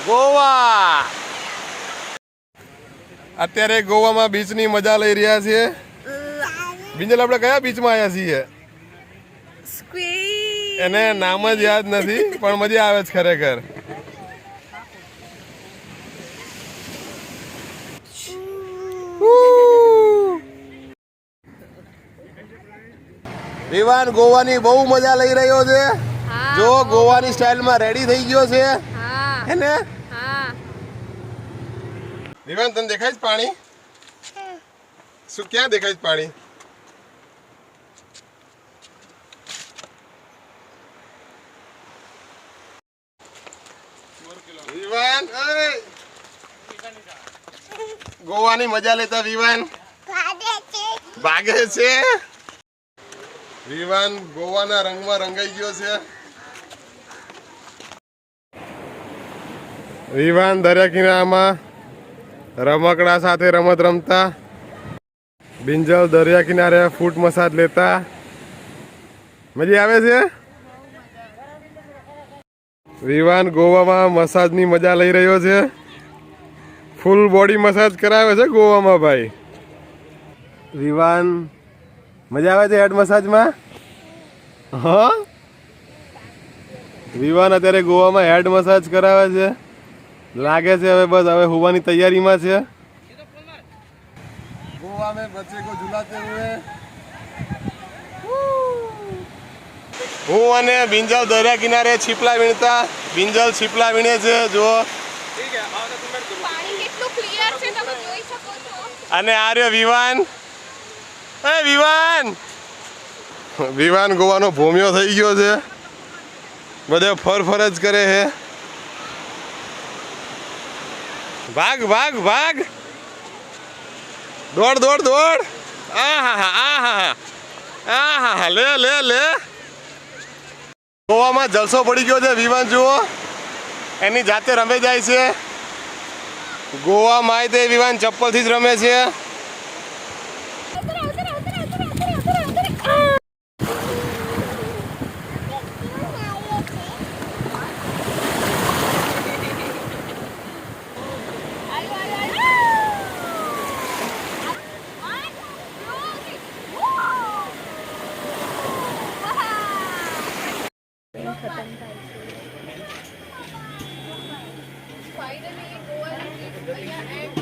ગોવા. અત્યારે ગોવામાં બીચની મજા લઈ રહ્યા છીએ. બિંજલ આપણે કયા બીચમાં આવ્યા છીએ? એને નામ જ યાદ નથી પણ મજા આવે છે ખરેખર. વિવાન ગોવાની બહુ મજા લઈ રહ્યો છે. જો ગોવાની સ્ટાઇલમાં રેડી થઈ ગયો છે. એને વિવાન તને દેખાય છે પાણી? શું ક્યાં દેખાય છે પાણી? વિવાન ગોવાની મજા લેતા વિવાન ભાગે છે. વિવાન ગોવાના રંગમાં રંગાઈ ગયો છે. વિવાન દરિયા કિનારામાં રમકડા સાથે રમત રમતા. બિંજલ દરિયા કિનારે ફૂટ મસાજ લેતા. મજા આવે છે. વિવાન ગોવામાં મસાજની મજા લઈ રહ્યો છે. ફૂલ બોડી મસાજ કરાવે છે ગોવામાં ભાઈ. વિવાન મજા આવે છે હેડ મસાજમાં. હા વિવાન અત્યારે ગોવામાં હેડ મસાજ કરાવે છે. લાગે છે હવે બસ હવે હોવાની તૈયારીમાં છે. ગોવા में बच्चे को झुलाते हुए હું અને બિંજલ દરિયા કિનારે છીપલા વીણતા. બિંજલ છીપલા વીણે છે જો. અને આ રહ્યો વિવાન. એ વિવાન વિવાન ગોવાનો ભોમિયો થઈ ગયો છે. બધે ફર જ કરે છે. ભાગ ભાગ ભાગ દોડ દોડ દોડ. આહા લે લે લે. ગોવામાં જલસો પડી ગયો છે. વિવાન જુઓ એની જાતે રમે જાય છે. ગોવામાં તે વિવાન ચપ્પલથી જ રમે છે. Finally, Goa